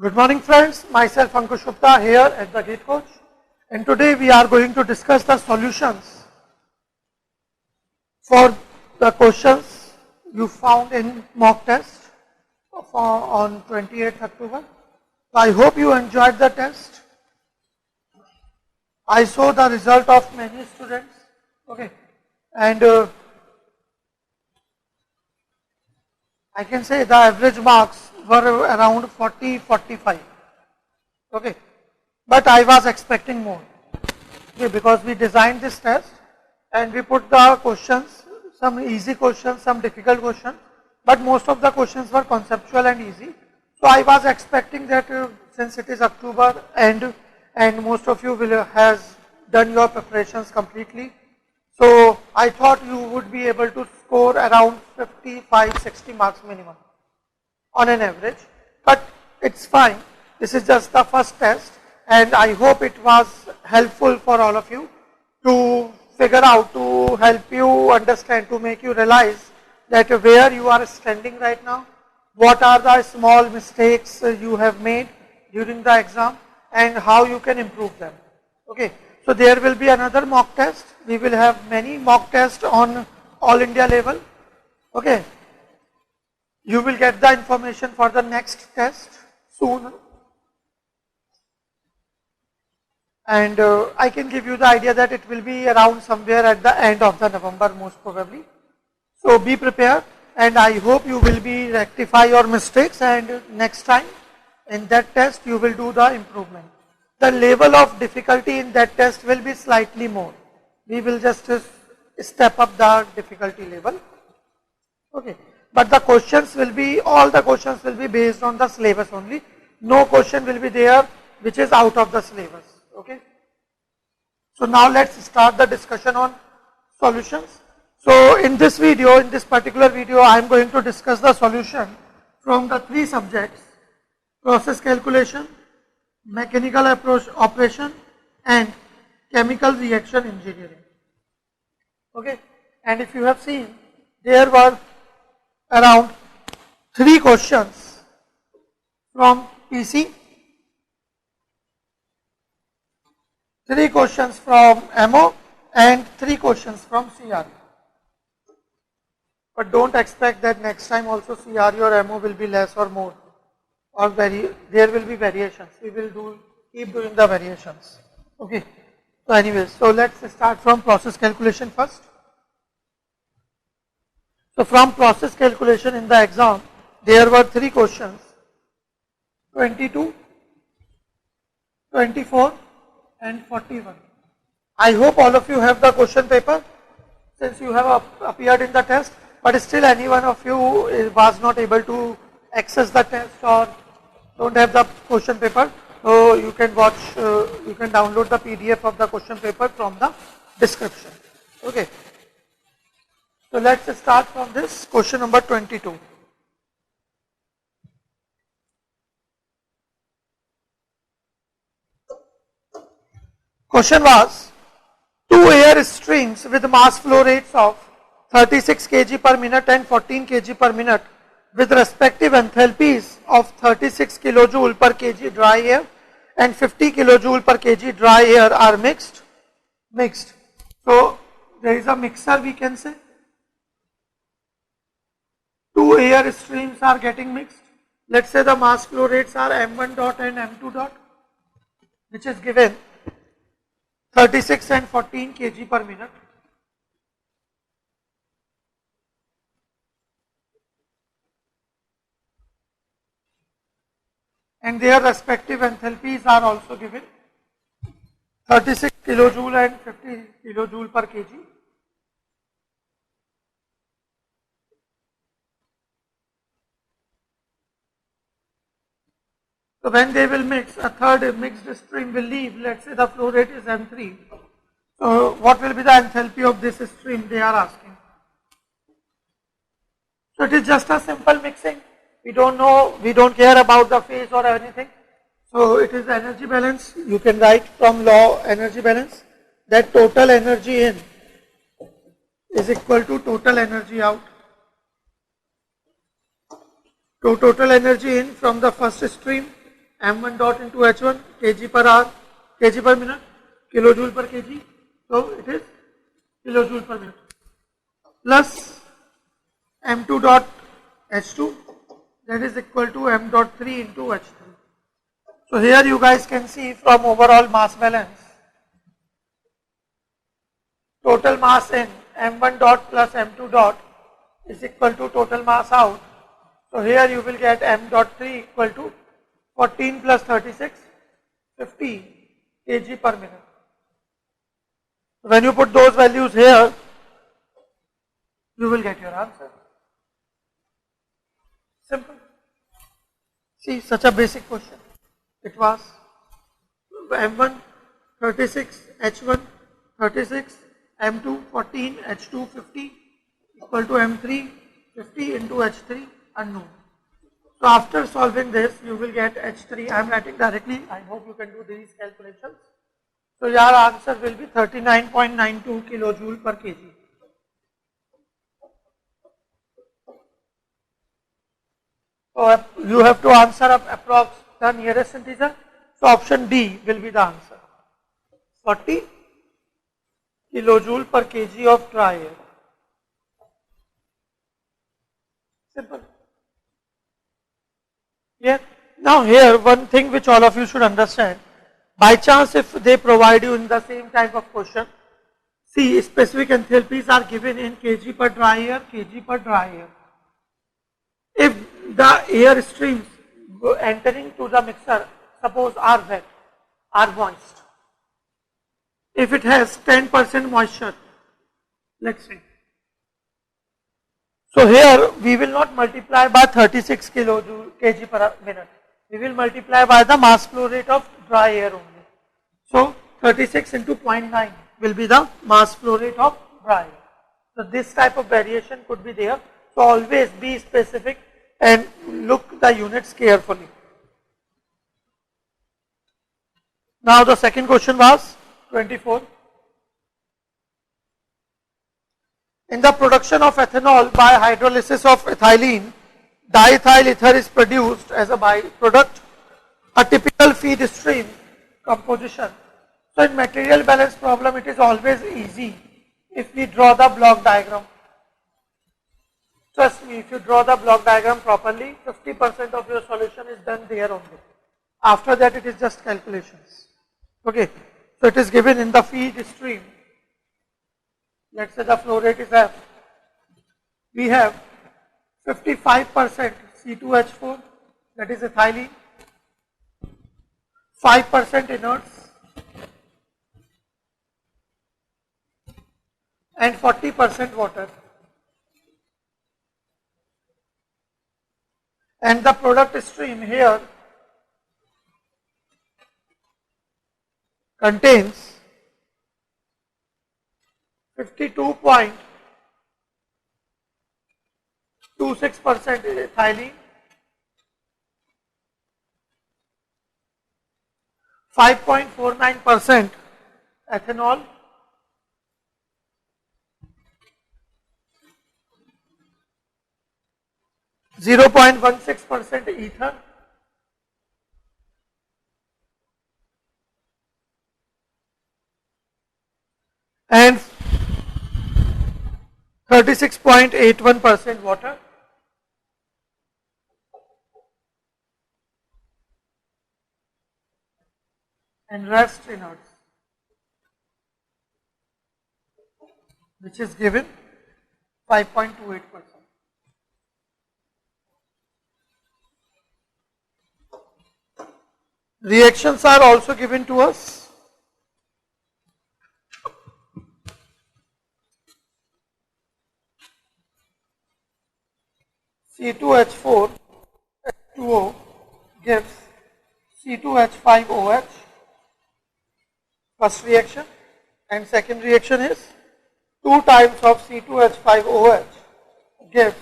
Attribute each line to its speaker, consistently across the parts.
Speaker 1: Good morning friends, myself Ankush Gupta here at the Gate Coach, and today we are going to discuss the solutions for the questions you found in mock test on 28th October. I hope you enjoyed the test. I saw the result of many students, okay, and I can say the average marks were around 40-45. Okay, but I was expecting more, okay, because we designed this test and we put the questions, some easy questions, some difficult questions, but most of the questions were conceptual and easy. So I was expecting that since it is October end and most of you will has done your preparations completely, so I thought you would be able to score around 55-60 marks minimum on an average, but it's fine. This is just the first test and I hope it was helpful for all of you to figure out, to help you understand, to make you realize that where you are standing right now, what are the small mistakes you have made during the exam and how you can improve them. Okay, so there will be another mock test. We will have many mock tests on all India level. Okay, you will get the information for the next test soon. And I can give you the idea that it will be around somewhere at the end of the November most probably. So be prepared and I hope you will be rectify your mistakes and next time in that test you will do the improvement. The level of difficulty in that test will be slightly more. We will just step up the difficulty level. Okay, but the questions will be, all the questions will be based on the syllabus only. No question will be there which is out of the syllabus. Okay. So now let's start the discussion on solutions. So in this video, in this particular video, I am going to discuss the solution from the three subjects: process calculation, mechanical approach operation and chemical reaction engineering. Okay, and if you have seen, there were around 3 questions from PC, 3 questions from MO and 3 questions from CRE. But don't expect that next time also CRE or MO will be less or more, or there will be variations. We will keep doing the variations. Okay. So anyways, so let's start from process calculation first. So from process calculation in the exam, there were 3 questions: 22, 24 and 41. I hope all of you have the question paper since you have appeared in the test, but still any one of you was not able to access the test or don't have the question paper. So you can watch, you can download the PDF of the question paper from the description. Okay. So let's start from this question number 22. Question was, 2 air streams with mass flow rates of 36 kg per minute and 14 kg per minute with respective enthalpies of 36 kilojoule per kg dry air and 50 kilojoule per kg dry air are mixed. So there is a mixer, we can say. 2 air streams are getting mixed. Let's say the mass flow rates are M1 dot and M2 dot, which is given 36 and 14 kg per minute. And their respective enthalpies are also given: 36 kilojoule and 50 kilojoule per kg. So when they will mix, a third mixed stream will leave. Let's say the flow rate is M3. So what will be the enthalpy of this stream, they are asking. So it is just a simple mixing. We don't know, we don't care about the phase or anything. So it is energy balance. You can write from law energy balance that total energy in is equal to total energy out. So total energy in from the first stream m1 dot into h1 kg per hour, kg per minute, kilojoule per kg. So it is kilojoule per minute plus m2 dot h2, that is equal to m dot 3 into h3. So here you guys can see from overall mass balance, total mass in m1 dot plus m2 dot is equal to total mass out. So here you will get m dot 3 equal to 14 plus 36, 50 kg per minute. When you put those values here, you will get your answer. Simple. See, such a basic question. It was m1 36, h1 36, m2 14, h2 50 equal to m3 50 into h3 unknown. So after solving this, you will get h3. I am writing directly. I hope you can do these calculations. So your answer will be 39.92 kilojoule per kg. So you have to answer up approx the nearest integer. So option D will be the answer. 40 kilojoule per kg of dry air. Simple. Yeah. Now here one thing which all of you should understand. By chance if they provide you in the same type of question, see specific enthalpies are given in kg per dry air, kg per dry air. If the air streams entering to the mixer, suppose are wet, are moist. If it has 10% moisture, let's say. So here we will not multiply by 36 kilojoule kg per minute. We will multiply by the mass flow rate of dry air only. So 36 into 0.9 will be the mass flow rate of dry air. So this type of variation could be there. So always be specific and look the units carefully. Now the second question was 24. In the production of ethanol by hydrolysis of ethylene, diethyl ether is produced as a byproduct. A typical feed stream composition. So in material balance problem, it is always easy if we draw the block diagram. Trust me, if you draw the block diagram properly, 50% of your solution is done there only. After that, it is just calculations. Okay, so it is given in the feed stream. Let's say the flow rate is F. We have 55% C2H4, that is ethylene, 5% inerts, and 40% water. And the product stream here contains 52.26% ethylene, 5.49% ethanol, 0.16% ether, and 36.81% water. And rest inerts, which is given 5.28%. Reactions are also given to us. C2H4 H2O gives C2H5OH, first reaction, and second reaction is 2 times of C2H5OH gives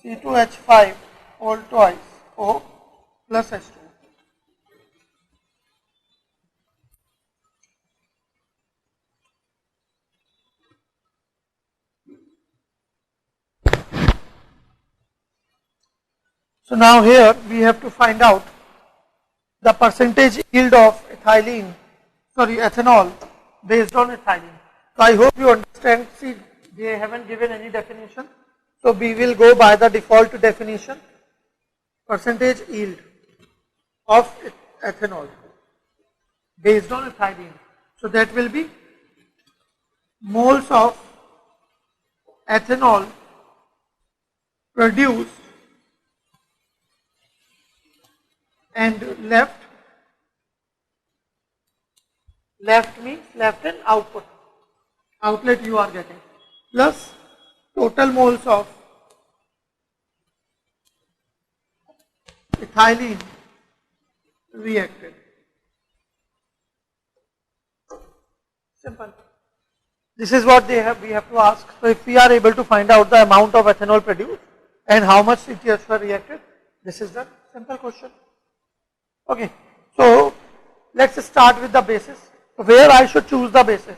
Speaker 1: C2H5 whole twice O plus H2. So now here we have to find out the percentage yield of ethanol based on ethylene. So I hope you understand. See, they haven't given any definition. So we will go by the default definition, percentage yield of ethanol based on ethylene. So that will be moles of ethanol produced and left means left and outlet you are getting, plus total moles of ethylene reacted. Simple. This is what we have to ask. So if we are able to find out the amount of ethanol produced and how much CTH reacted, this is the simple question. Okay. So let's start with the basis. Where I should choose the basis?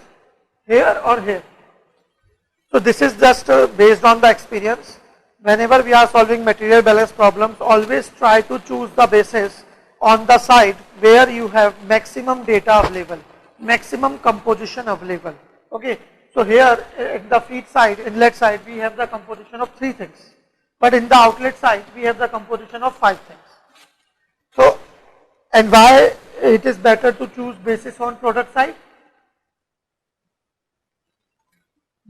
Speaker 1: Here or here? So this is just based on the experience. Whenever we are solving material balance problems, always try to choose the basis on the side where you have maximum data available, maximum composition available. Okay. So here at the feed side, inlet side, we have the composition of 3 things. But in the outlet side, we have the composition of 5 things. So, and why it is better to choose basis on product side?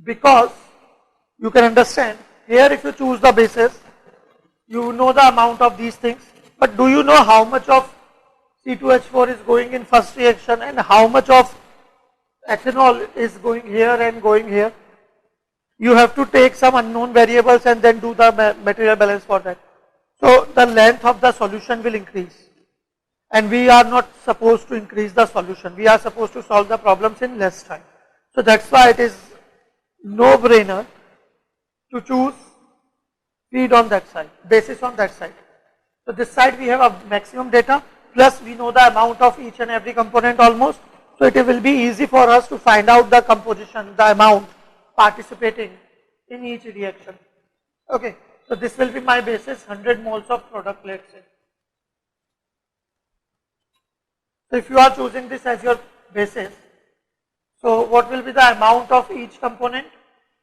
Speaker 1: Because you can understand, here if you choose the basis, you know the amount of these things, but do you know how much of C2H4 is going in first reaction and how much of ethanol is going here and going here? You have to take some unknown variables and then do the material balance for that. So the length of the solution will increase. And we are not supposed to increase the solution. We are supposed to solve the problems in less time. So that's why it is no-brainer to choose feed on that side, basis on that side. So this side we have a maximum data, plus we know the amount of each and every component almost. So it will be easy for us to find out the composition, the amount participating in each reaction. Okay, so this will be my basis, 100 moles of product, let's say. So if you are choosing this as your basis, so what will be the amount of each component?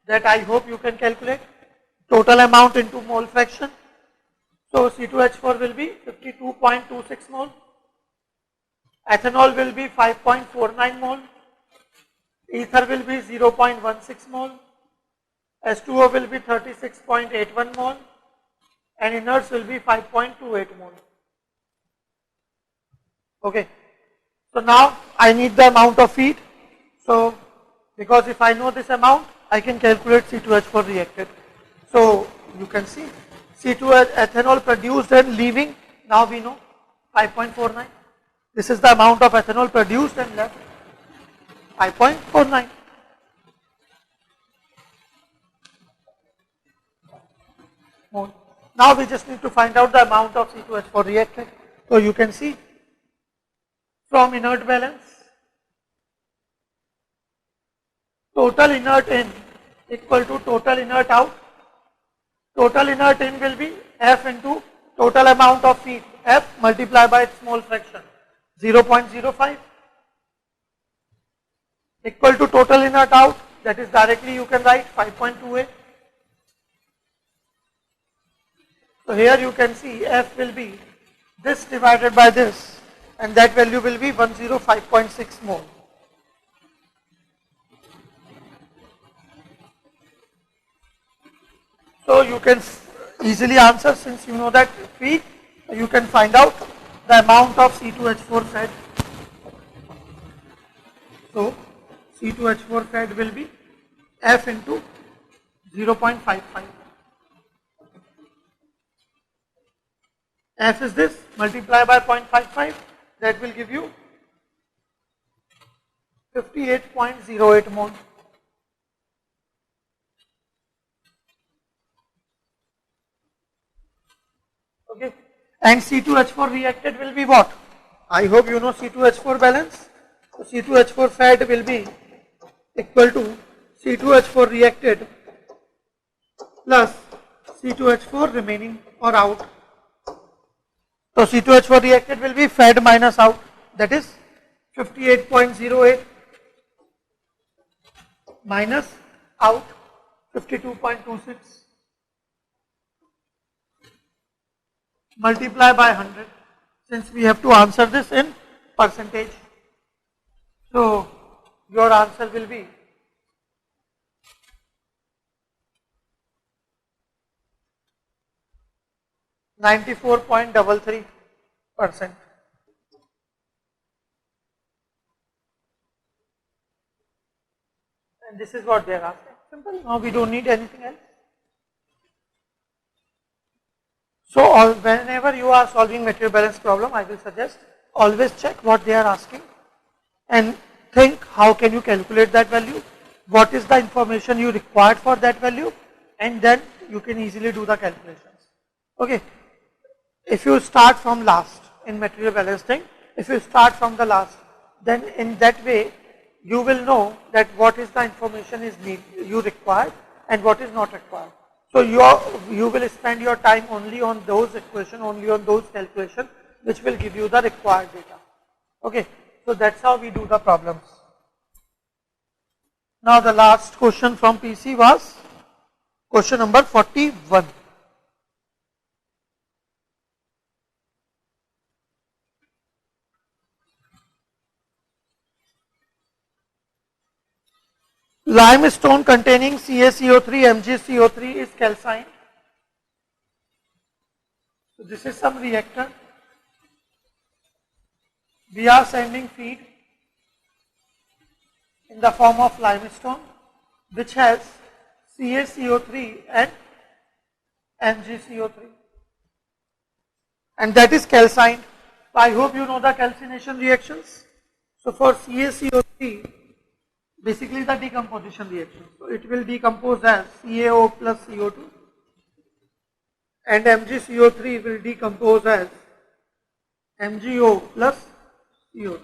Speaker 1: That I hope you can calculate. Total amount into mole fraction. So C2H4 will be 52.26 mole. Ethanol will be 5.49 mole. Ether will be 0.16 mole. H2O will be 36.81 mole. And inerts will be 5.28 mole. Okay. So now I need the amount of feed. So because if I know this amount, I can calculate C2H4 reacted. So you can see C2H ethanol produced and leaving, now we know 5.49. This is the amount of ethanol produced and left, 5.49. Now we just need to find out the amount of C2H4 reacted. So you can see from inert balance, total inert in equal to total inert out. Total inert in will be F into total amount of feed, F multiplied by its mole fraction, 0.05 equal to total inert out, that is directly you can write 5.28. So here you can see F will be this divided by this, and that value will be 105.6 mole. So you can easily answer, since you know that feed, you can find out the amount of C2H4 fed. So C2H4 fed will be F into 0.55. F is this, multiply by 0.55, that will give you 58.08 mole. Okay. And C2H4 reacted will be what? I hope you know C2H4 balance. So C2H4 fed will be equal to C2H4 reacted plus C2H4 remaining or out. So C2H4 reacted will be fed minus out, that is 58.08 minus out 52.26 multiply by 100, since we have to answer this in percentage. So your answer will be 94.33%. And this is what they are asking. Simple. Now we don't need anything else. So whenever you are solving material balance problem, I will suggest always check what they are asking and think how can you calculate that value, what is the information you required for that value, and then you can easily do the calculations. Okay. If you start from last in material balance thing, if you start from the last, then in that way you will know that what is the information is you required and what is not required. So you will spend your time only on those equations, only on those calculations which will give you the required data. Okay, so that's how we do the problems. Now the last question from PC was question number 41. Limestone containing CaCO3, MgCO3 is calcined. So this is some reactor. We are sending feed in the form of limestone which has CaCO3 and MgCO3, and that is calcined. I hope you know the calcination reactions. So for CaCO3, basically the decomposition reaction. So it will decompose as CaO plus CO2, and MgCO3 will decompose as MgO plus CO2.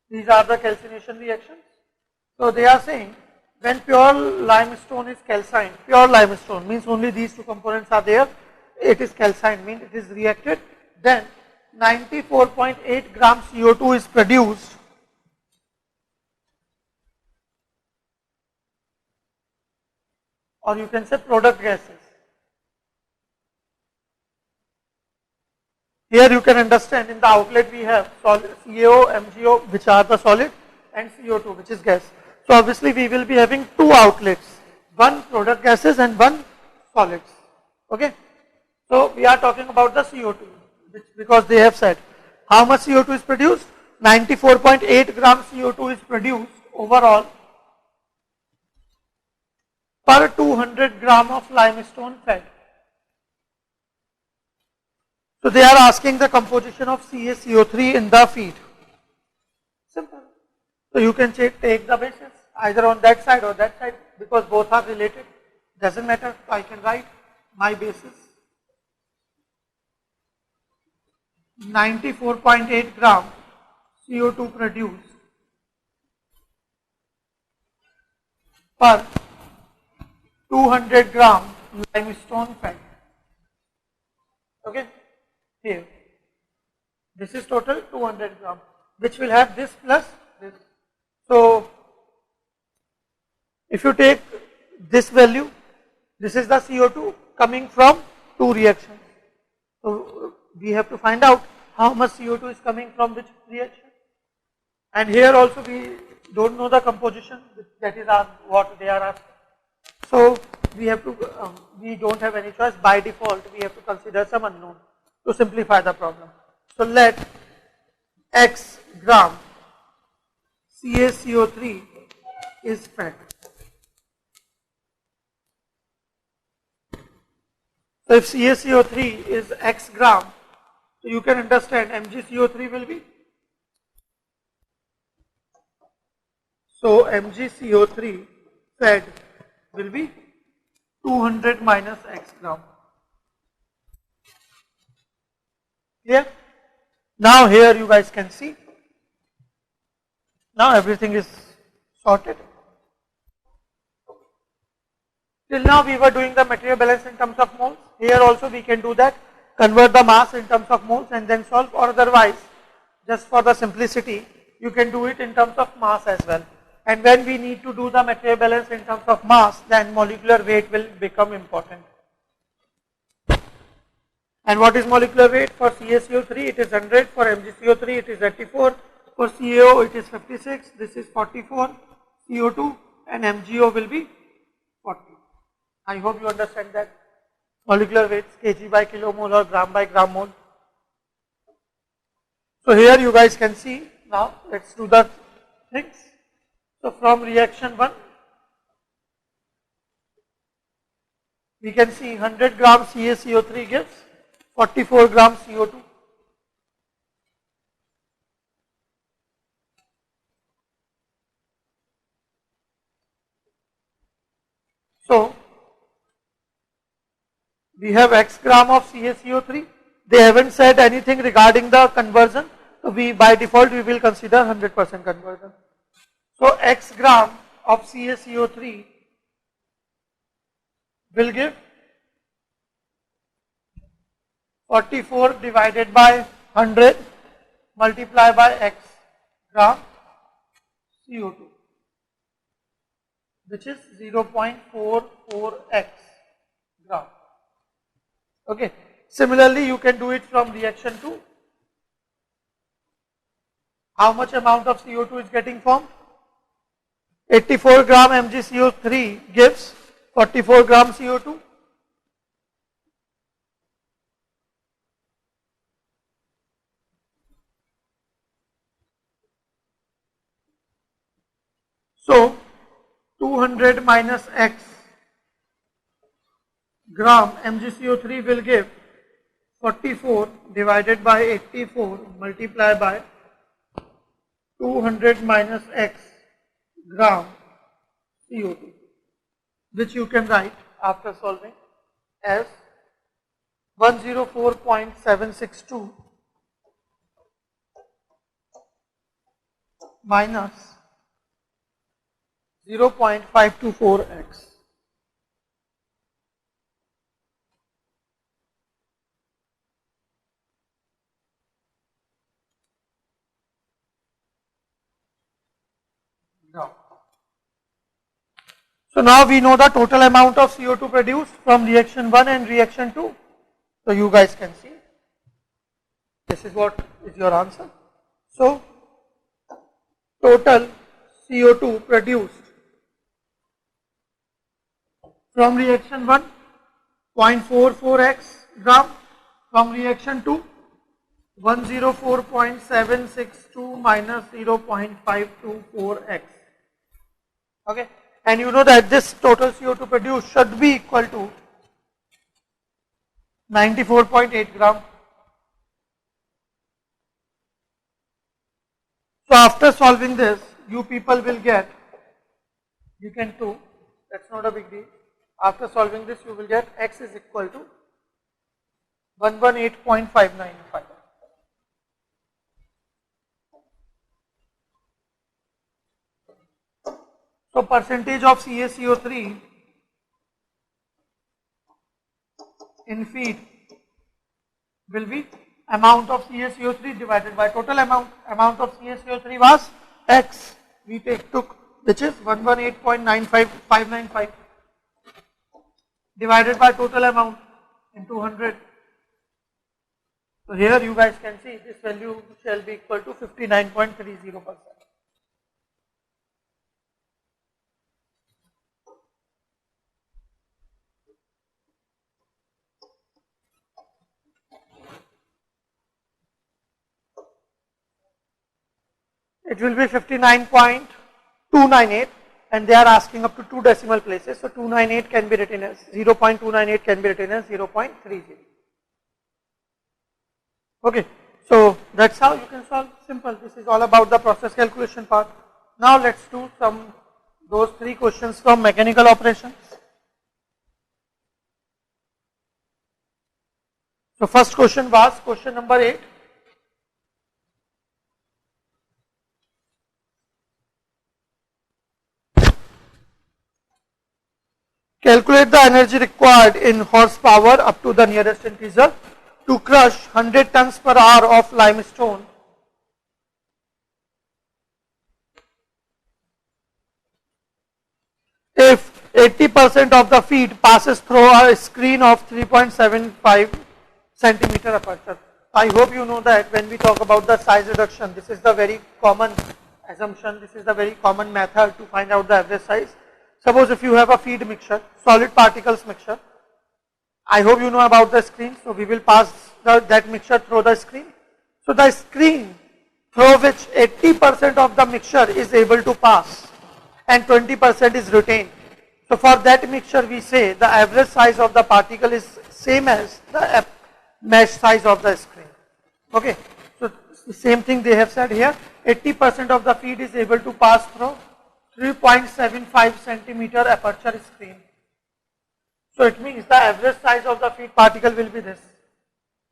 Speaker 1: These are the calcination reactions. So they are saying when pure limestone is calcined, pure limestone means only these two components are there, it is calcined, means it is reacted, then 94.8 grams CO2 is produced, or you can say product gases. Here you can understand in the outlet we have solid CaO, MgO which are the solid, and CO2 which is gas. So obviously we will be having two outlets, one product gases and one solids. Okay. So we are talking about the CO2 because they have said how much CO2 is produced. 94.8 grams CO2 is produced overall per 200 gram of limestone fed. So they are asking the composition of CaCO3 in the feed. Simple. So you can take the basis either on that side or that side because both are related. Doesn't matter. I can write my basis 94.8 gram CO2 produced per 200 gram limestone fed. Okay. Here, this is total 200 gram, which will have this plus this. So, if you take this value, this is the CO2 coming from two reactions. So, we have to find out how much CO2 is coming from which reaction. And here also we don't know the composition, that is what they are asking. So, we have to, we don't have any choice. By default, we have to consider some unknown to simplify the problem. So let X gram CaCO3 is fed. So if CaCO3 is X gram, so you can understand MgCO3 will be. So MgCO3 fed will be 200 minus X gram. Clear? Now here you guys can see. Now everything is sorted. Till now we were doing the material balance in terms of moles. Here also we can do that. convert the mass in terms of moles and then solve, or otherwise just for the simplicity you can do it in terms of mass as well. And when we need to do the material balance in terms of mass, then molecular weight will become important. And what is molecular weight? For CaCO3 it is 100, for MgCO3 it is 84, for CaO it is 56, this is 44, CO2 and MgO will be 40. I hope you understand that. Molecular weights kg by kilomole or gram by gram mole. So here you guys can see, now let's do the things. So from reaction 1, we can see 100 gram CaCO3 gives 44 gram CO2. So we have X gram of CaCO3. They haven't said anything regarding the conversion. So we by default we will consider 100% conversion. So X gram of CaCO3 will give 44 divided by 100 multiplied by X gram CO2, which is 0.44x gram. Okay. Similarly, you can do it from reaction 2. How much amount of CO2 is getting formed? 84 gram MgCO3 gives 44 gram CO2. So 200 minus X gram MgCO3 will give 44 divided by 84 multiplied by 200 minus X gram CO2, which you can write after solving as 104.762 minus 0.524x. So now we know the total amount of CO2 produced from reaction 1 and reaction 2. So you guys can see, this is what is your answer. So total CO2 produced from reaction 1 0.44x gram, from reaction 2 104.762 minus 0.524x. Okay, and you know that this total CO2 produced should be equal to 94.8 gram. So after solving this, you people will get, you can too, that's not a big deal. After solving this, you will get x is equal to 118.595. So percentage of CaCO3 in feed will be amount of CaCO3 divided by total amount. Amount of CaCO3 was X. We took, which is 118.95595 divided by total amount into 100. So here you guys can see this value shall be equal to 59.30%. It will be 59.298 and they are asking up to 2 decimal places. So 298 can be written as 0.298 can be written as 0.30. Okay, so that's how you can solve. Simple. This is all about the process calculation part. Now let's do those 3 questions from mechanical operations. So first question was question number 8. Calculate the energy required in horsepower up to the nearest integer to crush 100 tons per hour of limestone, if 80% of the feed passes through a screen of 3.75 centimeter aperture. I hope you know that when we talk about the size reduction, this is the very common assumption, this is the very common method to find out the average size. Suppose if you have a feed mixture, solid particles mixture, I hope you know about the screen, so we will pass that mixture through the screen. So the screen through which 80% of the mixture is able to pass and 20% is retained. So for that mixture we say the average size of the particle is same as the mesh size of the screen. Okay, so the same thing they have said here, 80% of the feed is able to pass through 3.75 centimeter aperture screen. So it means the average size of the feed particle will be this,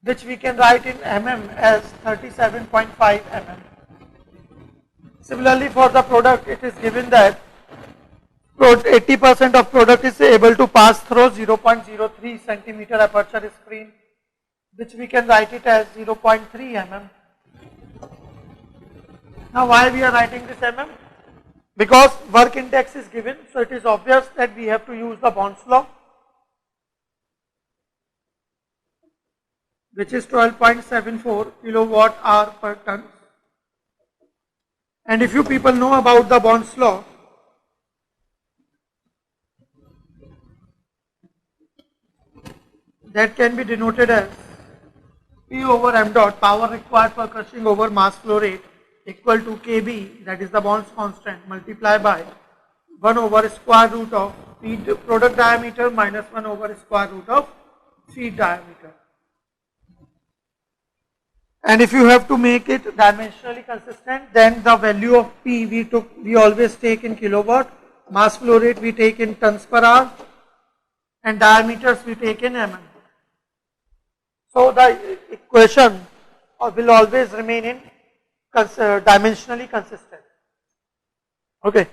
Speaker 1: which we can write in mm as 37.5 mm. Similarly for the product, it is given that 80% of product is able to pass through 0.03 centimeter aperture screen, which we can write it as 0.3 mm. Now why we are writing this mm? Because work index is given, so it is obvious that we have to use the Bond's law, which is 12.74 kilowatt hour per ton. And if you people know about the Bond's law, that can be denoted as P over m dot, power required for crushing over mass flow rate, equal to Kb, that is the Bond's constant, multiplied by 1 over square root of feed product diameter minus 1 over square root of feed diameter. And if you have to make it dimensionally consistent, then the value of P we always take in kilowatt, mass flow rate we take in tons per hour, and diameters we take in mm. So the equation will always remain in dimensionally consistent. Okay,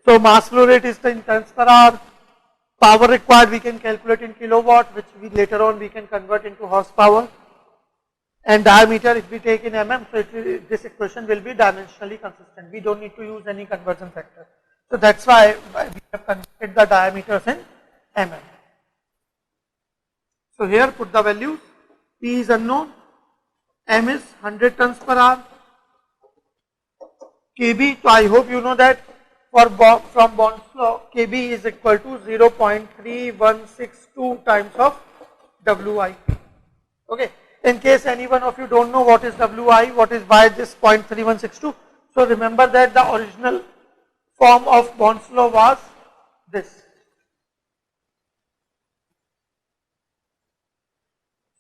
Speaker 1: so mass flow rate is in tons per hour, power required we can calculate in kilowatt, which we later on we can convert into horsepower, and diameter if we take in mm, so this equation will be dimensionally consistent. We don't need to use any conversion factor. So that's why we have converted the diameters in mm. So here put the values. P is unknown, m is 100 tons per hour, Kb, so I hope you know that from Bond's law, Kb is equal to 0.3162 times of Wi. Okay. In case any one of you don't know what is Wi, what is why this 0.3162, so remember that the original form of Bond's law was this.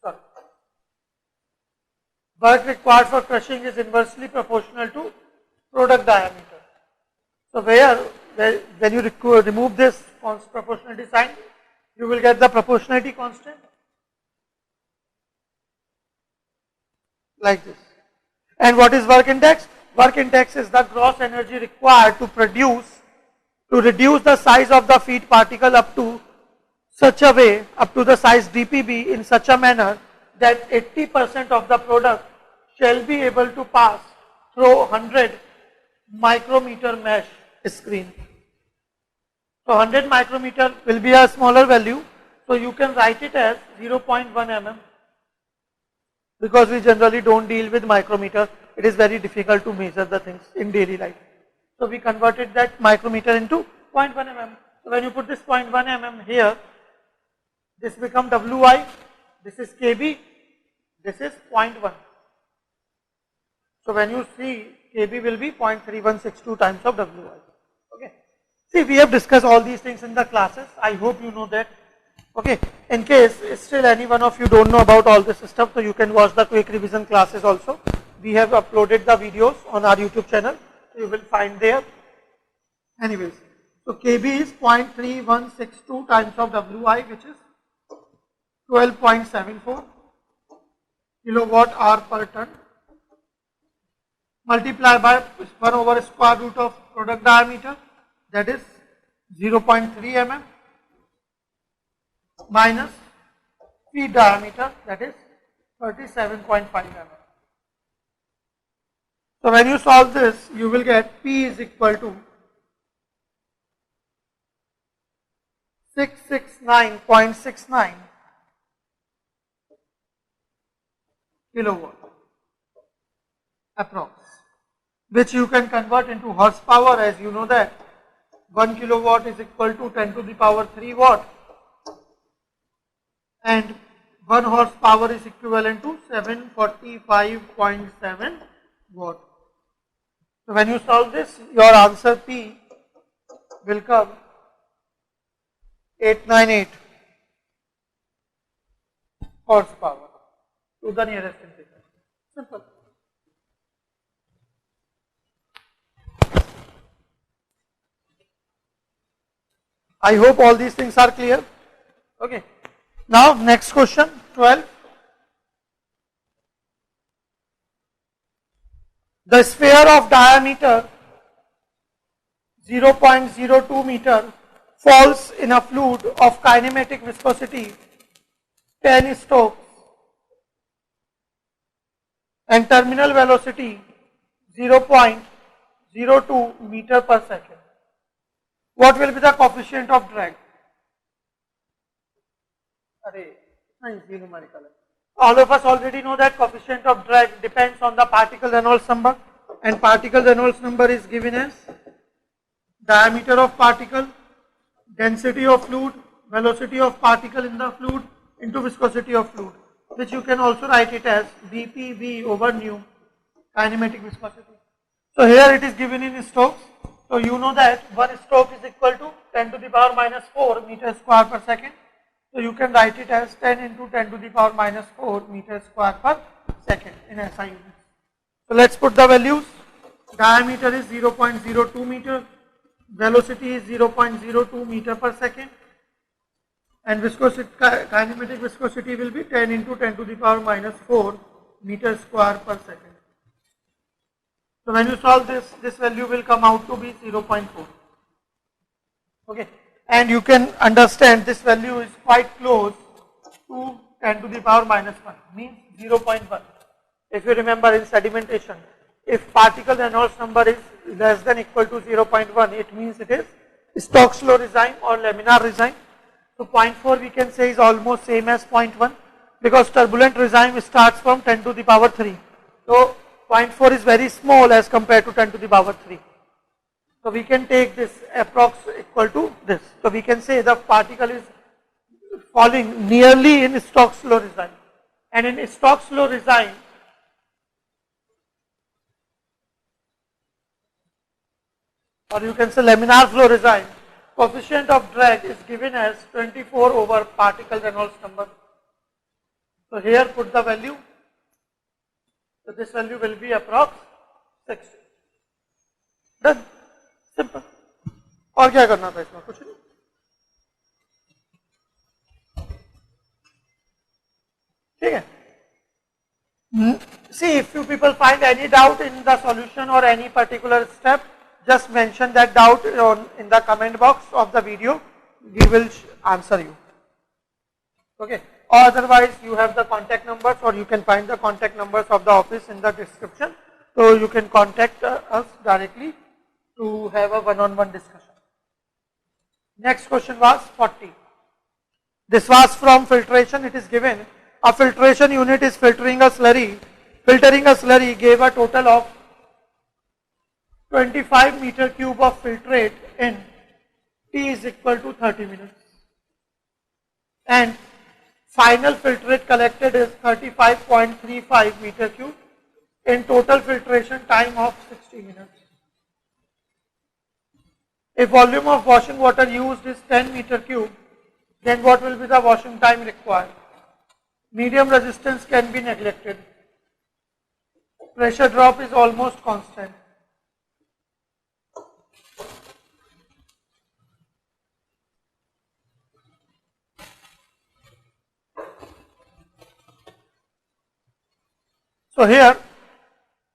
Speaker 1: Sorry. Work required for crushing is inversely proportional to product diameter. So when you remove this proportionality sign, you will get the proportionality constant like this. And what is work index? Work index is the gross energy required to reduce the size of the feed particle up to the size dpb in such a manner that 80% of the product shall be able to pass through 100 micrometer mesh screen. So 100 micrometer will be a smaller value, so you can write it as 0.1 mm. Because we generally don't deal with micrometer, it is very difficult to measure the things in daily life. So we converted that micrometer into 0.1 mm. So when you put this 0.1 mm here, this becomes Wi, this is Kb, this is 0.1. So when you see, Kb will be 0.3162 times of Wi. Okay. See, we have discussed all these things in the classes. I hope you know that. Okay. In case still any one of you don't know about all this stuff, so you can watch the quick revision classes also. We have uploaded the videos on our YouTube channel. So you will find there. Anyways, so Kb is 0.3162 times of Wi, which is 12.74 kilowatt hour per ton, multiply by 1 over square root of product diameter, that is 0.3 mm, minus feed diameter, that is 37.5 mm. So when you solve this, you will get P is equal to 669.69 kilowatt approx, which you can convert into horsepower, as you know that 1 kilowatt is equal to 10 to the power 3 watt and 1 horsepower is equivalent to 745.7 watt. So when you solve this, your answer P will come 898 horsepower to the nearest integer. Simple. I hope all these things are clear. Okay. Now next question 12. The sphere of diameter 0.02 meter falls in a fluid of kinematic viscosity 10 stokes and terminal velocity 0.02 meter per second. What will be the coefficient of drag? All of us already know that coefficient of drag depends on the particle Reynolds number, and particle Reynolds number is given as diameter of particle, density of fluid, velocity of particle in the fluid into viscosity of fluid, which you can also write it as VPV over nu, kinematic viscosity. So here it is given in stokes. So you know that 1 stoke is equal to 10 to the power minus 4 meters square per second. So you can write it as 10 into 10 to the power minus 4 meters square per second in SI units. So let's put the values. Diameter is 0.02 meter, velocity is 0.02 meter per second, and viscosity, kinematic viscosity will be 10 into 10 to the power minus 4 meters square per second. So when you solve this, this value will come out to be 0.4. Okay, and you can understand this value is quite close to 10 to the power minus 1, means 0.1. If you remember in sedimentation, if particle Reynolds number is less than equal to 0.1, it means it is Stokes law regime or laminar regime. So 0.4 we can say is almost same as 0.1 because turbulent regime starts from 10 to the power 3. So 0.4 is very small as compared to 10 to the power 3. So we can take this approx equal to this. So we can say the particle is falling nearly in Stokes law regime. And in Stokes law regime, or you can say laminar flow regime, coefficient of drag is given as 24 over particle Reynolds number. So here put the value. So this value will be approx 60. Done. Simple. और क्या करना था इसमें? कुछ नहीं. ठीक है. See, if you people find any doubt in the solution or any particular step, just mention that doubt in the comment box of the video. We will answer you. Okay. Or otherwise, you have the contact numbers, or you can find the contact numbers of the office in the description. So you can contact us directly to have a one-on-one discussion. Next question was 40. This was from filtration. It is given a filtration unit is filtering a slurry. Filtering a slurry gave a total of 25 meter cube of filtrate in T is equal to 30 minutes. And final filtrate collected is 35.35 meter cube in total filtration time of 60 minutes. If volume of washing water used is 10 meter cube, then what will be the washing time required? Medium resistance can be neglected. Pressure drop is almost constant. So here,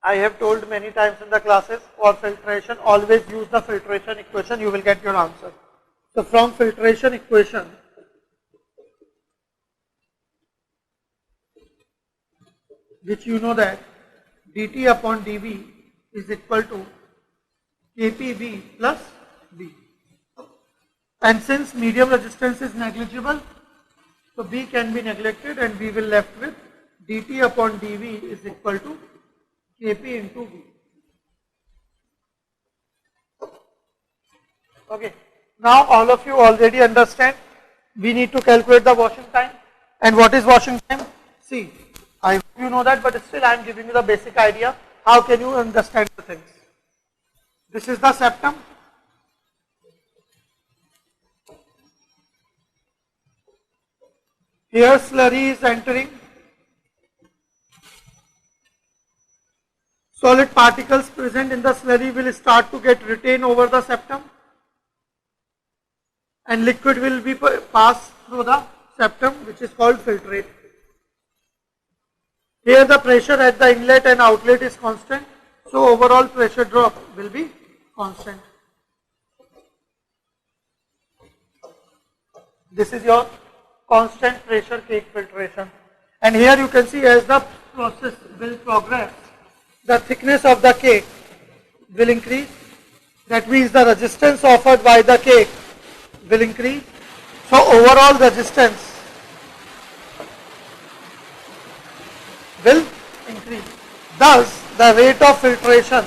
Speaker 1: I have told many times in the classes, for filtration, always use the filtration equation, you will get your answer. So from filtration equation, which you know that dt upon dv is equal to kpv plus b. And since medium resistance is negligible, so B can be neglected and we will left with dt upon dv is equal to kp into V. Okay. Now all of you already understand we need to calculate the washing time. And what is washing time? See, I hope you know that, but still I am giving you the basic idea. How can you understand the things? This is the septum. Here slurry is entering. Solid particles present in the slurry will start to get retained over the septum, and liquid will be passed through the septum, which is called filtrate. Here the pressure at the inlet and outlet is constant, so overall pressure drop will be constant. This is your constant pressure cake filtration. And here you can see as the process will progress, the thickness of the cake will increase. That means the resistance offered by the cake will increase. So overall resistance will increase. Thus the rate of filtration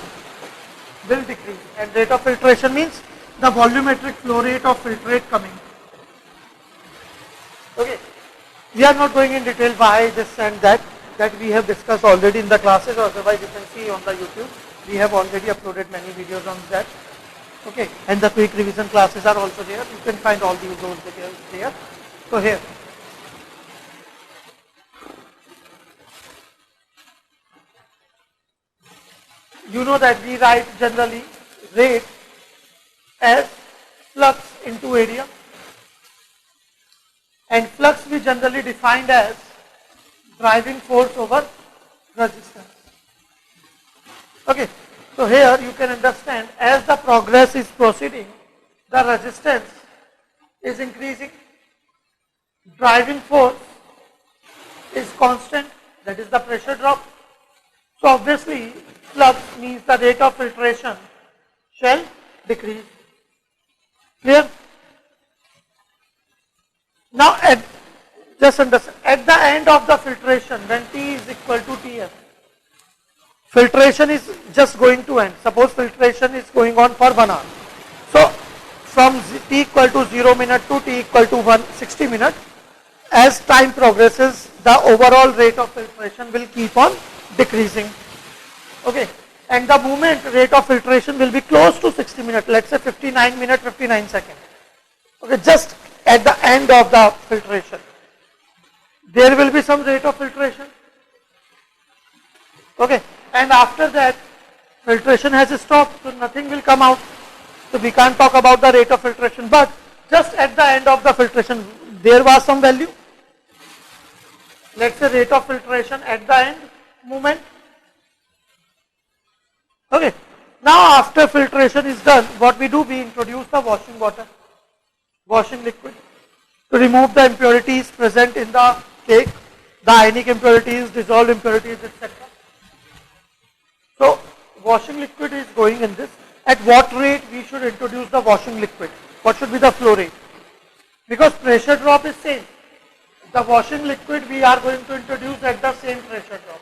Speaker 1: will decrease. And rate of filtration means the volumetric flow rate of filtrate coming. Okay. We are not going in detail why this and that we have discussed already in the classes, or otherwise you can see on the YouTube. We have already uploaded many videos on that. Okay. And the quick revision classes are also there. You can find all those details there. So here. You know that we write generally rate as flux into area. And flux we generally defined as driving force over resistance. Okay, so here you can understand as the progress is proceeding, the resistance is increasing, driving force is constant, that is the pressure drop. So obviously flux means the rate of filtration shall decrease. Clear? Now just understand, at the end of the filtration, when T is equal to Tf, filtration is just going to end. Suppose filtration is going on for 1 hour. So from T equal to 0 minute to T equal to 160 minutes, as time progresses, the overall rate of filtration will keep on decreasing. Okay, and the moment rate of filtration will be close to 60 minutes, let's say 59 minutes, 59 seconds. Okay, just at the end of the filtration, there will be some rate of filtration. Okay, and after that filtration has stopped, so nothing will come out. So we can't talk about the rate of filtration, but just at the end of the filtration, there was some value. Let's say rate of filtration at the end moment. Okay, now after filtration is done, what we do, we introduce the washing water, washing liquid, to remove the impurities present in the cake, the ionic impurities, dissolved impurities, etc. So washing liquid is going in this. At what rate we should introduce the washing liquid? What should be the flow rate? Because pressure drop is same. The washing liquid we are going to introduce at the same pressure drop.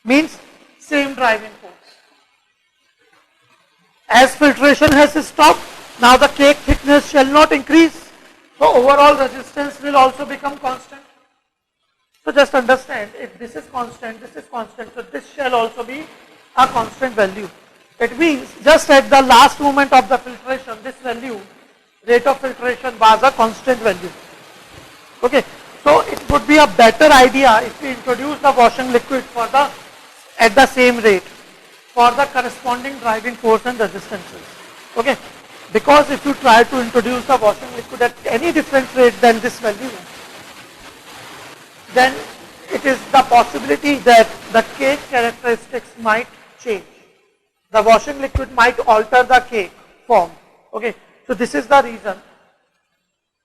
Speaker 1: Means same driving force. As filtration has stopped, now the cake thickness shall not increase. So overall resistance will also become constant. So just understand, if this is constant, so this shall also be a constant value. It means just at the last moment of the filtration, this value, rate of filtration was a constant value. Okay, so it would be a better idea if we introduce the washing liquid at the same rate for the corresponding driving force and resistances. Okay, because if you try to introduce the washing liquid at any different rate than this value, then it is the possibility that the cake characteristics might change. The washing liquid might alter the cake form. Okay, so this is the reason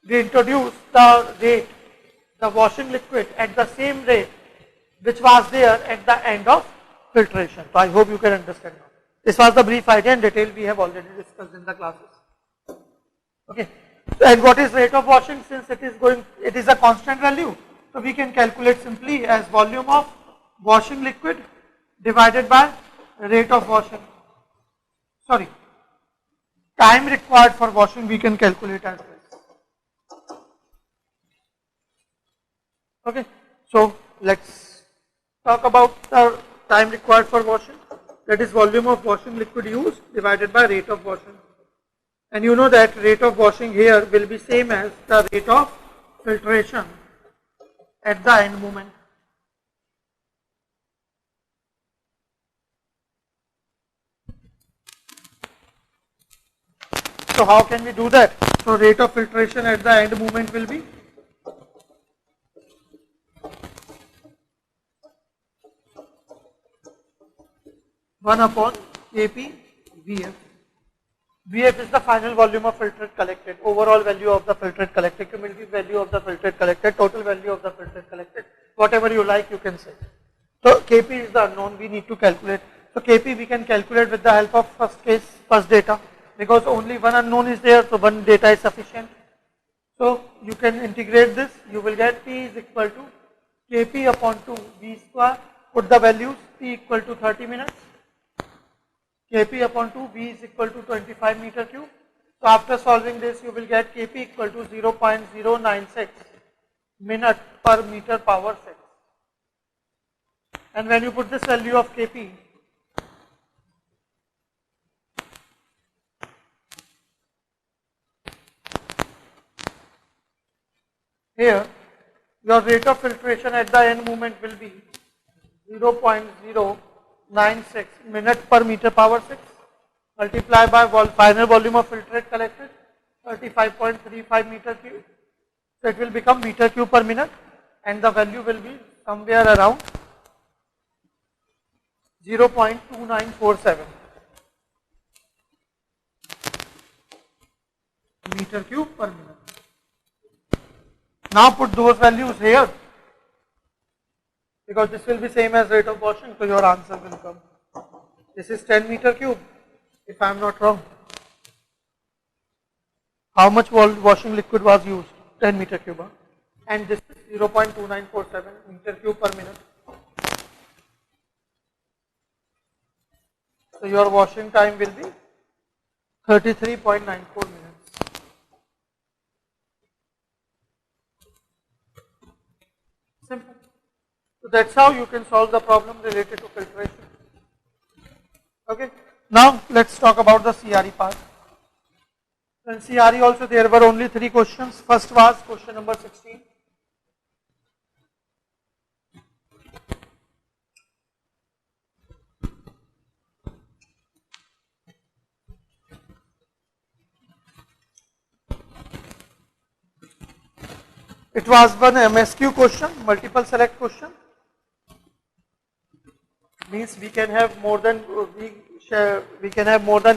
Speaker 1: we introduce the washing liquid at the same rate which was there at the end of filtration. So I hope you can understand now. This was the brief idea and detail we have already discussed in the classes. Okay. And what is rate of washing? Since it is a constant value, so we can calculate simply as volume of washing liquid divided by rate of washing. Sorry, time required for washing we can calculate as this. Okay, so let's talk about the time required for washing. That is volume of washing liquid used divided by rate of washing. And you know that rate of washing here will be same as the rate of filtration at the end moment. So how can we do that? So rate of filtration at the end moment will be one upon Kp Vf. Vf is the final volume of filtrate collected, overall value of the filtrate collected, cumulative value of the filtrate collected, total value of the filtrate collected, whatever you like you can say. So Kp is the unknown we need to calculate. So Kp we can calculate with the help of first data, because only one unknown is there, so one data is sufficient. So you can integrate this, you will get P is equal to Kp upon 2 V square, put the values, P equal to 30 minutes. Kp upon 2, V is equal to 25 meter cube. So after solving this, you will get Kp equal to 0.096 minute per meter power 6. And when you put this value of Kp, here, your rate of filtration at the end moment will be 0.096 minute per meter power 6 multiplied by final volume of filtrate collected 35.35 meter cube. So it will become meter cube per minute and the value will be somewhere around 0.2947 meter cube per minute. Now put those values here, because this will be same as rate of washing, so your answer will come. This is 10 meter cube, if I am not wrong. How much washing liquid was used? 10 meter cube. Huh? And this is 0.2947 meter cube per minute. So your washing time will be 33.94 minutes. Simple. So that's how you can solve the problem related to filtration. Okay. Now let's talk about the CRE part. In CRE also there were only 3 questions. First was question number 16. It was one MSQ question, multiple select question. Means we can have more than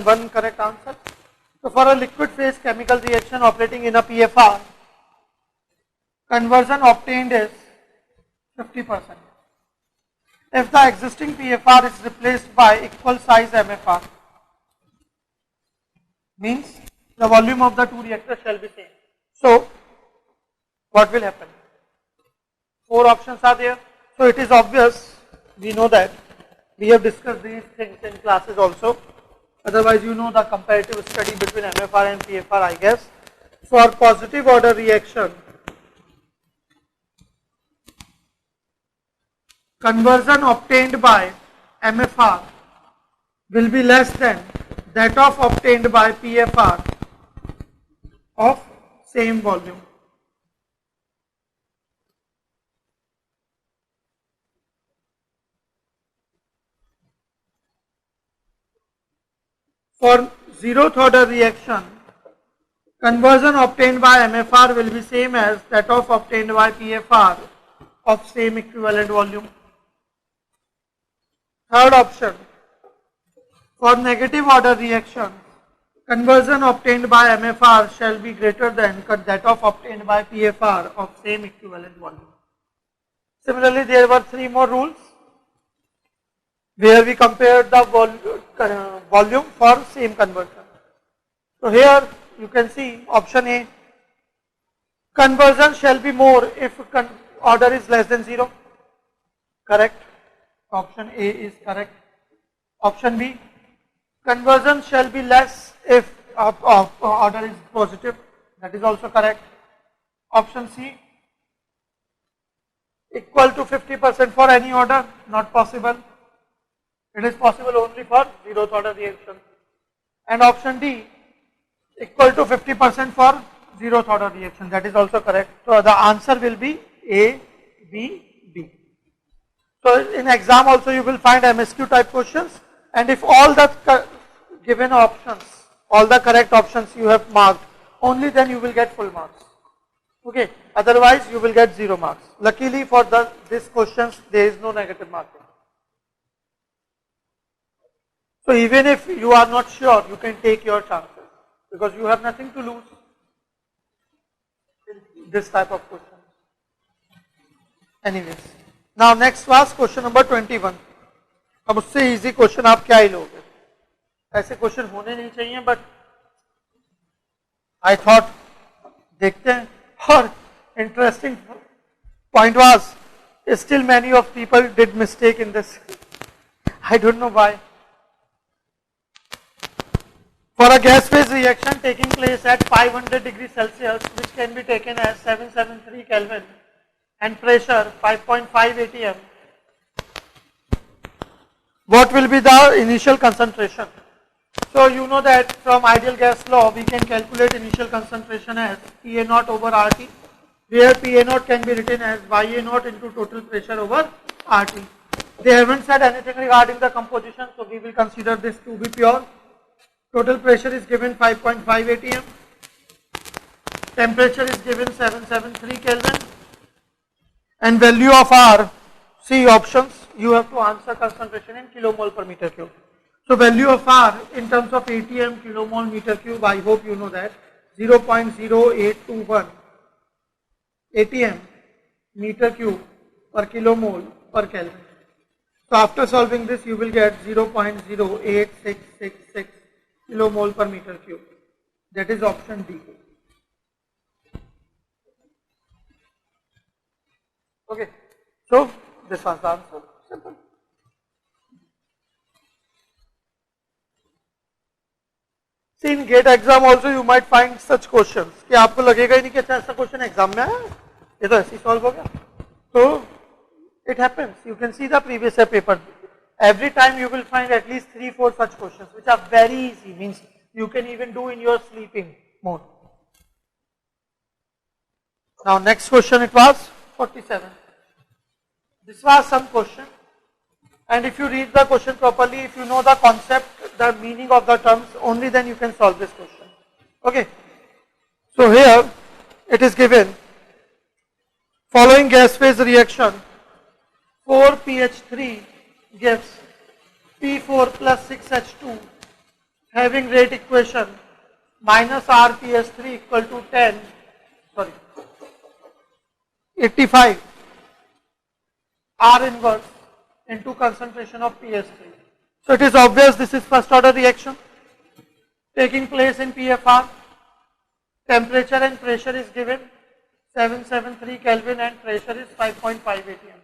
Speaker 1: one correct answer. So for a liquid phase chemical reaction operating in a PFR, conversion obtained is 50%. If the existing PFR is replaced by equal size MFR, means the volume of the 2 reactors shall be same. So what will happen? 4 options are there. So it is obvious, we know that. We have discussed these things in classes also. Otherwise, you know the comparative study between MFR and PFR, I guess. For positive order reaction, conversion obtained by MFR will be less than that of obtained by PFR of same volume. For zeroth order reaction, conversion obtained by MFR will be same as that of obtained by PFR of same equivalent volume. Third option, for negative order reaction, conversion obtained by MFR shall be greater than that of obtained by PFR of same equivalent volume. Similarly, there were 3 more rules where we compared the volume for same conversion. So here you can see option A, conversion shall be more if order is less than 0. Correct. Option A is correct. Option B, conversion shall be less if order is positive. That is also correct. Option C, equal to 50% for any order, not possible. It is possible only for 0th order reaction. And option D, equal to 50% for 0th order reaction. That is also correct. So the answer will be A, B, D. So in exam also you will find MSQ type questions, and if all the given options, all the correct options you have marked, only then you will get full marks. Okay, otherwise you will get 0 marks. Luckily for these questions there is no negative marking. So even if you are not sure, you can take your chances because you have nothing to lose in this type of question. Anyways, now next was question number 21. अब उससे easy question आप क्या ही लोगे? ऐसे question होने नहीं चाहिए, but I thought देखते हैं. और interesting point was still many of people did mistake in this. I don't know why. For a gas phase reaction taking place at 500 degrees Celsius, which can be taken as 773 Kelvin and pressure 5.5 atm, what will be the initial concentration? So you know that from ideal gas law we can calculate initial concentration as PA naught over RT, where PA naught can be written as YA naught into total pressure over RT. They haven't said anything regarding the composition, so we will consider this to be pure. Total pressure is given 5.5 atm, temperature is given 773 Kelvin, and value of R, see options, you have to answer concentration in kilomole per meter cube. So value of R in terms of atm kilomole meter cube, I hope you know that, 0.0821 atm meter cube per kilomole per Kelvin. So after solving this you will get 0.08666 kilomole per meter cube. That is option D. Okay, so this was the answer. Simple. See, in GATE exam also you might find such questions कि आपको लगेगा ही नहीं कि अच्छा ऐसा question exam में आया, ये तो ऐसे ही सॉल्व हो गया. So it happens. You can see the previous year paper. Every time you will find at least 3-4 such questions which are very easy, means you can even do in your sleeping mode. Now next question, it was 47. This was some question, and if you read the question properly, if you know the concept, the meaning of the terms, only then you can solve this question. Okay. So here it is given, following gas phase reaction 4pH3 gives P4 plus 6H2 having rate equation minus RPH3 equal to 85 R inverse into concentration of PH3. So it is obvious this is first order reaction taking place in PFR. Temperature and pressure is given 773 Kelvin and pressure is 5.5 atm.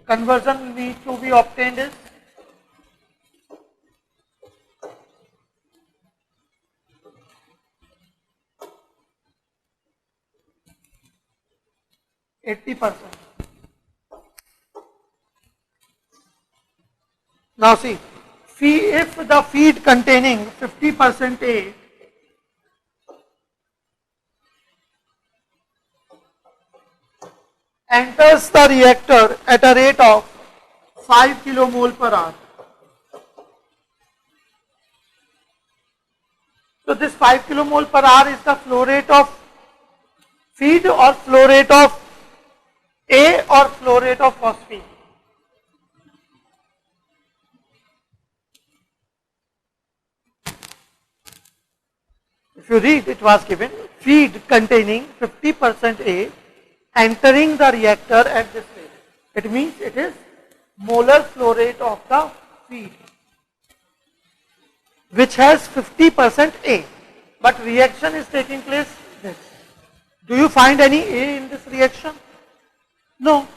Speaker 1: Conversion need to be obtained is 80%. Now see, if the feed containing 50% A enters the reactor at a rate of 5 kilomole per hour. So this 5 kilomole per hour is the flow rate of feed or flow rate of A or flow rate of phosphine. If you read, it was given feed containing 50% A entering the reactor at this rate. It means it is molar flow rate of the feed, which has 50% A, but reaction is taking place this. Do you find any A in this reaction? No.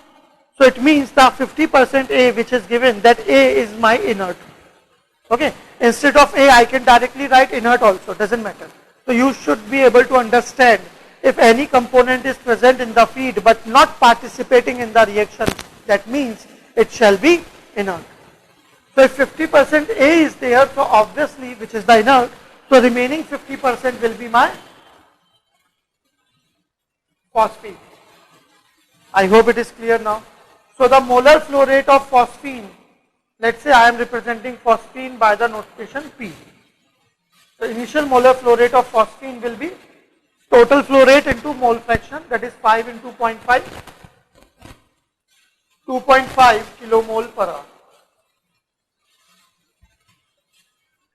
Speaker 1: So it means the 50% A which is given, that A is my inert. Okay. Instead of A, I can directly write inert also, doesn't matter. So you should be able to understand if any component is present in the feed but not participating in the reaction, that means it shall be inert. So if 50% A is there, so obviously, which is the inert, so remaining 50% will be my phosphine. I hope it is clear now. So the molar flow rate of phosphine, let's say I am representing phosphine by the notation P. The initial molar flow rate of phosphine will be total flow rate into mole fraction, that is 5 into 0.5, 2.5 kilomole per hour.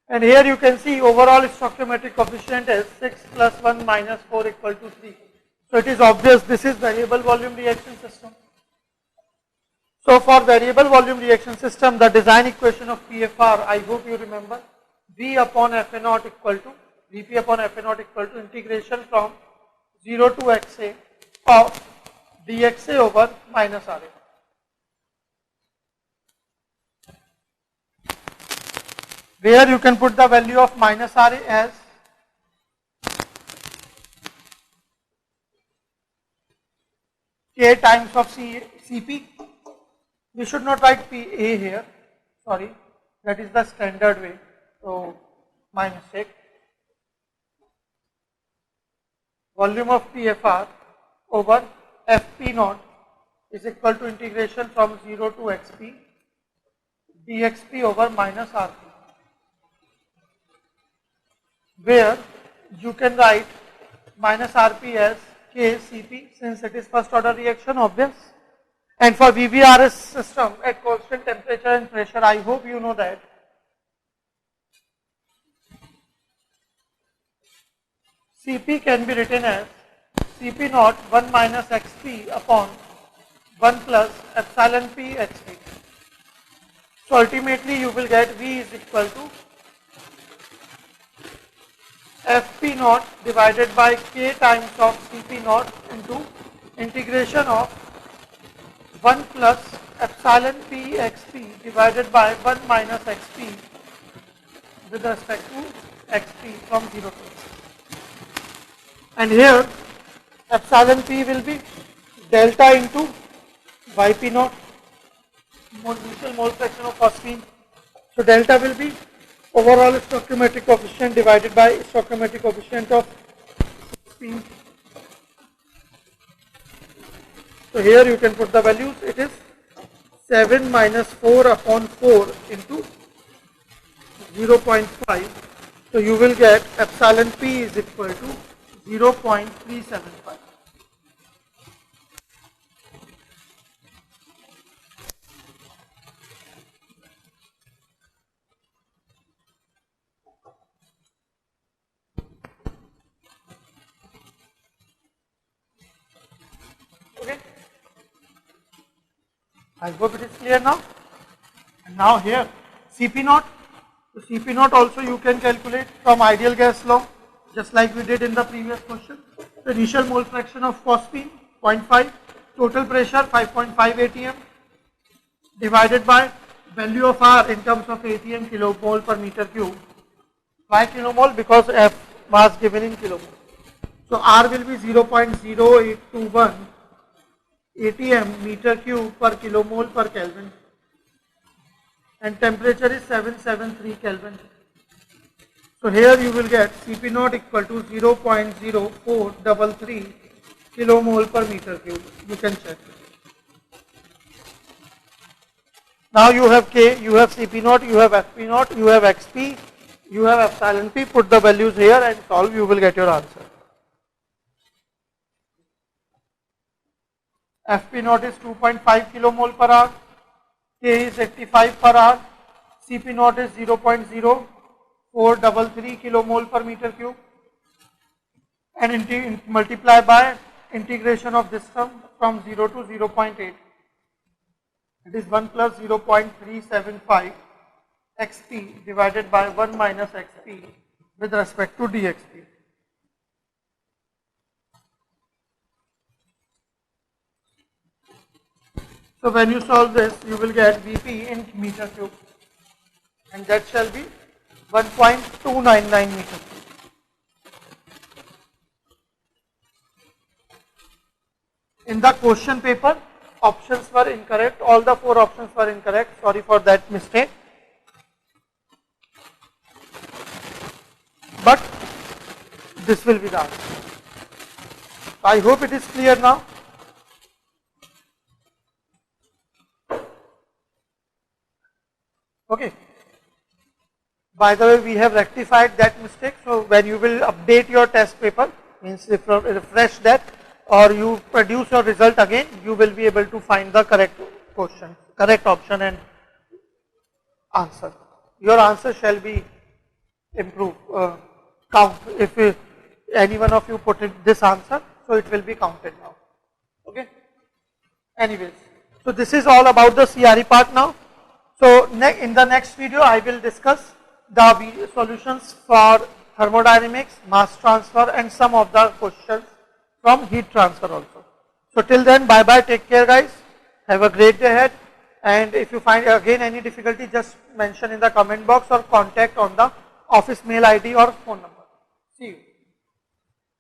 Speaker 1: And here you can see overall stoichiometric coefficient is 6 plus 1 minus 4 equal to 3. So it is obvious this is variable volume reaction system. So for variable volume reaction system, the design equation of PFR, I hope you remember, V upon Fa naught equal to, Vp upon Fa naught equal to integration from 0 to Xa of dxa over minus Ra. Where you can put the value of minus Ra as K times of Cp. We should not write Pa here, sorry, that is the standard way, so my mistake. Volume of PFR over Fp naught is equal to integration from 0 to Xp dxp over minus Rp, where you can write minus Rp as Kcp, since it is first order reaction, obvious. And for VVRS system at constant temperature and pressure, I hope you know that Cp can be written as Cp naught 1 minus Xp upon 1 plus epsilon P Xp. So ultimately you will get V is equal to Fp naught divided by K times of Cp naught into integration of 1 plus epsilon P Xp divided by 1 minus Xp with respect to Xp from 0 to X. And here epsilon P will be delta into Yp naught, initial mole fraction of phosphine. So delta will be overall stoichiometric coefficient divided by stoichiometric coefficient of phosphine. So here you can put the values, it is 7 minus 4 upon 4 into 0.5. So you will get epsilon P is equal to 0.375. Okay. I hope it is clear now. And now here Cp naught. So Cp naught also you can calculate from ideal gas law, just like we did in the previous question. The initial mole fraction of phosphine 0.5, total pressure 5.5 atm divided by value of R in terms of atm kilomole per meter cube. Why kilomole? Because F was given in kilomole. So R will be 0.0821 atm meter cube per kilomole per Kelvin, and temperature is 773 Kelvin. So here you will get Cp naught equal to 0.0433 kilomole per meter cube. You can check. Now you have K, you have Cp naught, you have Fp naught, you have Xp, you have epsilon P. Put the values here and solve, you will get your answer. Fp naught is 2.5 kilomole per hour, K is 85 per hour, Cp naught is 0.0433 kilomole per meter cube, and multiply by integration of this term from 0 to 0.8. It is 1 plus 0.375 xp divided by 1 minus xp with respect to dxp. So when you solve this, you will get Vp in meter cube, and that shall be 1.299 meter cube. In the question paper, options were incorrect. All the 4 options were incorrect. Sorry for that mistake. But this will be the answer. I hope it is clear now. Okay. By the way, we have rectified that mistake. So when you will update your test paper, means refresh that, or you produce your result again, you will be able to find the correct question, correct option and answer. Your answer shall be improved, count. If any one of you put in this answer, so it will be counted now. Okay. Anyways, so this is all about the CRE part now. So in the next video, I will discuss the solutions for thermodynamics, mass transfer, and some of the questions from heat transfer also. So till then, bye bye, take care guys, have a great day ahead, and if you find again any difficulty, just mention in the comment box or contact on the office mail ID or phone number. See you.